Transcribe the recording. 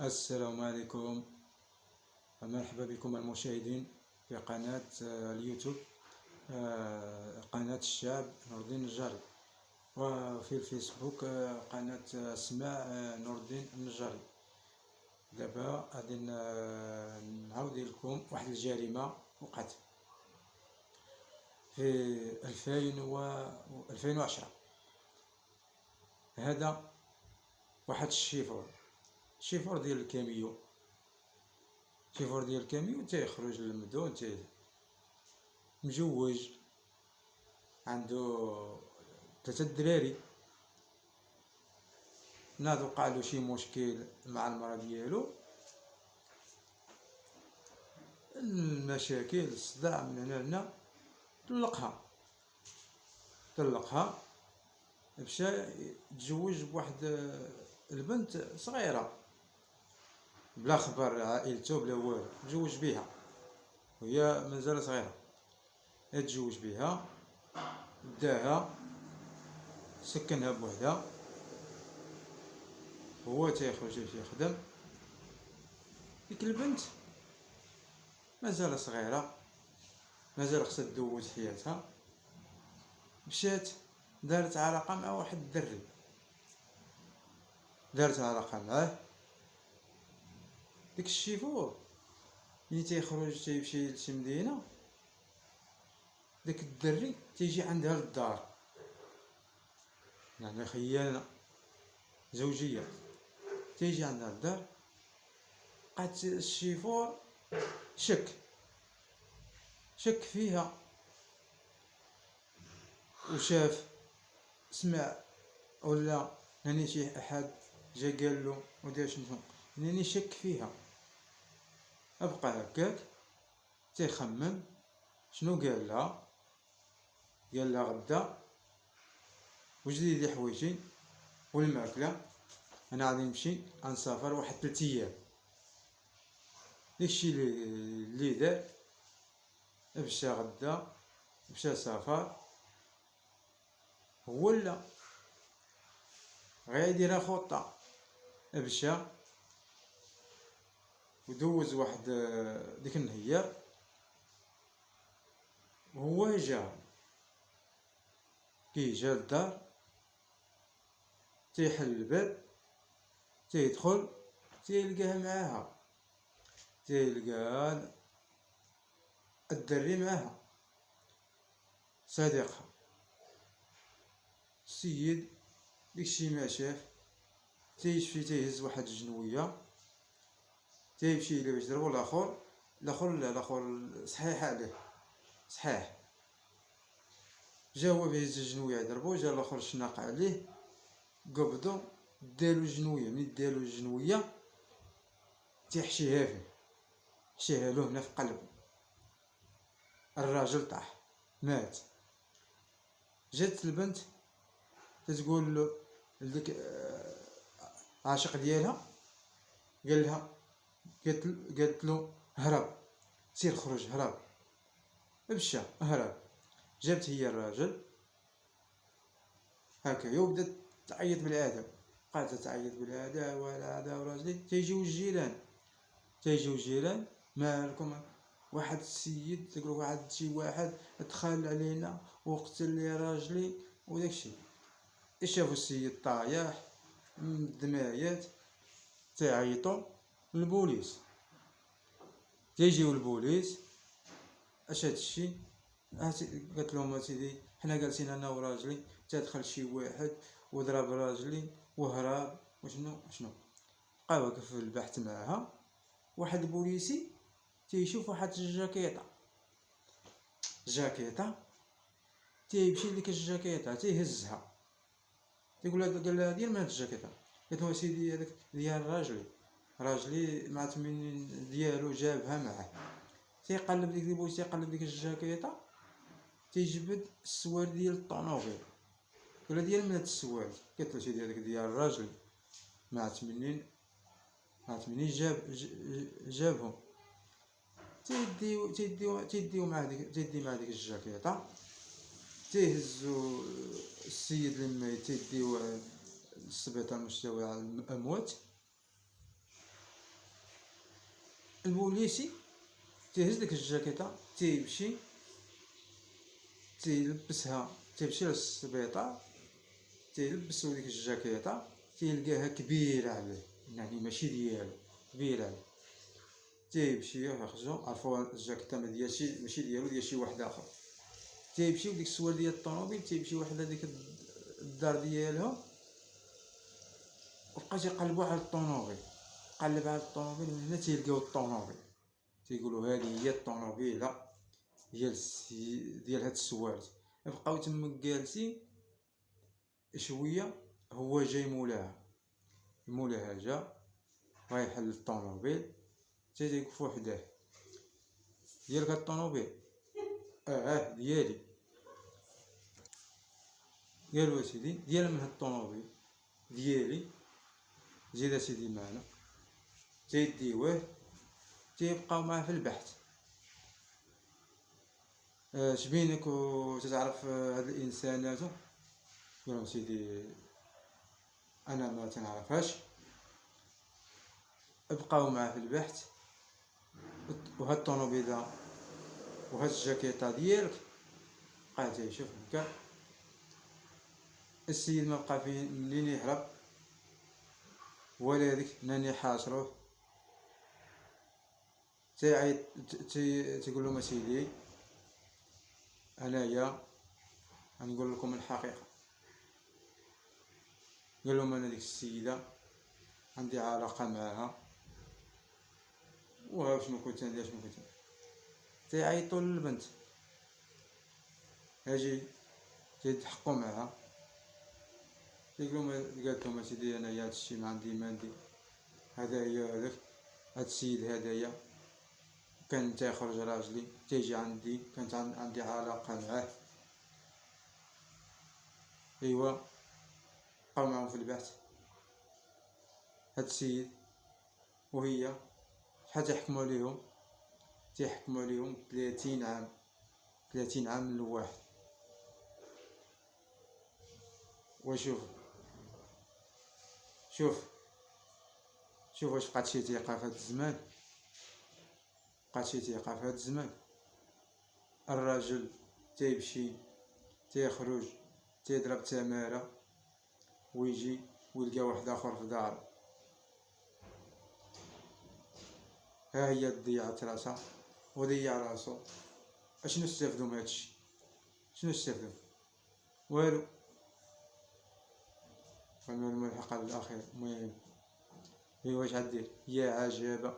السلام عليكم، مرحبا بكم المشاهدين في قناة اليوتيوب، قناة الشاب نور الدين النجاري، وفي الفيسبوك قناة اسماء نور الدين النجاري. دابا غادي نعاود لكم واحد الجريمة وقعت في 2010. هذا واحد الشيفور ديال الكاميو، تيخرج للمدن، مجوج، عنده 3 دراري. ناض وقع شي مشكل مع المرا ديالو، المشاكل، الصداع من هنا لهنا، طلقها، مشى تزوج بواحد البنت صغيره بلا خبر عائلته بلا والو، تزوج بها وهي مازال صغيره. تزوج بها، داها، سكنها بوحدها، هو تيخرج يخدم. ديك البنت مازال صغيره، مازال خصها دوز حياتها. مشات دارت علاقه مع واحد الدري، ديك الشيفور ملي تيخرج تيمشي لشي مدينه، داك الدري تيجي عندها للدار، يعني خيانه زوجيه. تيجي عندها للدار، بقات الشيفور شك فيها، وشاف، سمع، ولا هاني شي احد جا قالو ودار شنو، هاني شك فيها. ابقى هكاك تيخمم شنو قال لها غدا وجدي حوايجي والماكله، انا غادي نمشي غنسافر واحد 3 ايام. داكشي اللي دار، مشى غدا، مشى سافر. هو لا غيديرها خطه، مشى ودوز واحد ديك النهار، وهو كي جا للدار، تيحل الباب، تيدخل، تيلقاه معاها، تيلقى الدري معاها، صديقها. السيد داكشي ما شاف، تيشفي، تيهز واحد الجنويه، تيمشي باش يضربو الاخر صحيح عليه، صحيح. جا هو بيهز الجنويه يضربو، جا الاخر شناق عليه، قبضو، دالو الجنويه. ملي دالو الجنويه تيحشيها فيه، حشيها له هنا في قلبه. الراجل طاح، مات. جات البنت تتقول له لديك عاشق ديالها، قالت له هرب، سير خرج هرب. مشى هرب. جابت هي الراجل هكا، وبدات تعيط بالعاده، بقات تعيط بالعاده، وهذا وراجلي. تيجيو الجيران، مالكم؟ واحد السيد تقول واحد شي واحد دخل علينا وقتل لي راجلي وداكشي. شافوا السيد طايح دمايات، تيعيطوا للبوليس. تيجيو البوليس، اش هادشي؟ قالت لهم اسيدي حنا جالسين انا وراجلي، تدخل شي واحد وضرب راجلي وهرب وشنو. بقى واقف في البحث معها. واحد البوليسي تيشوف واحد الجاكيطه، تيمشي لديك الجاكيطه تيهزها، تيقول لها، قال لها ديال من هاد الجاكيطه؟ قالت له سيدي هذاك ديال راجلي مع التمنين ديالو جابها معاه. تيقلب ديك البوليس، تيقلب ديك الجاكيطه، تيجبد السوار ديال الطونوبيل. قال ديال من هاد السوار؟ قالت له سيدي هذاك ديال راجلي مع 80 جابهم. تيديو مع ديك الجاكيطه، تيهزو السيد الميت، تيديوه للسبيطار المستوى على الاموات. البوليسي تيهز ديك الجاكيطه، تيمشي تيلبسها، تيمشي للسبيطار، تيلبسو ديك الجاكيطه، تيلقاها كبيره عليه، يعني ماشي ديالو، كبيره عليه، تيمشيو ياخذو، عرفو الجاكيطه ماشي ديالو، ديال شي واحد اخر، تيمشيو ديك السوار ديال الطوموبيل، تيمشي واحد لهاديك الدار ديالهم، وبقى تيقلبو على الطوموبيل، قلب على الطوموبيل، من هنا تيلقاو الطوموبيل، تيقولوا هذه هي الطوموبيله ديال هاد السوارت. بقاو تما جالسين شويه، هو جاي مولاها جا غيحل الطوموبيل، تيوقفو حداه، ديالك هاد الطوموبيل؟ ديالي. قالوا اسيدي ديال من هاد الطوموبيل؟ ديالي. زيد اسيدي معنا. تيديوه، تيبقاو معاه في البحث. شبينك وتتعرف هاد الانسان هذا؟ قالوا سيدي انا ما تنعرفهاش. بقاو معاه في البحث، وهاد الطوموبيله وهاد الجاكيطه ديالك، بقى تيشوف هكا. السيد ما بقى فين منين يهرب، ولا هذيك ناني حاصروه، تيعيط، تيقول لهم اسيدي انايا غنقول لكم الحقيقه. قال لهم انا ديك السيده عندي علاقه معها، شنو كنت ندير، شنو كنت. تيعيطوا للبنت، اجي تيتحقوا معها، قالت لهم اسيدي انايا هادشي ما عندي ما ندير، هذا هي هذاك، هاد السيد هدايا كان تيخرج راجلي تيجي عندي، كانت عندي علاقه معاه. ايوا بقاو معاهم في البحث. هاد السيد وهي شحال تيحكموا عليهم 30 عام، 30 عام من الواحد. وشوف شوف واش بقات شي ثقه في هاد الزمان، الراجل تيمشي تيخرج تيضرب تماره، ويجي ويلقى واحد اخر في دارو. ها هي ضيعت راسها وضيع راسو. اشنو استفدوا من هادشي؟ شنو استفدوا؟ والو. فالمهم الحق على الاخير. المهم هي واش غدير؟ يا عجبه.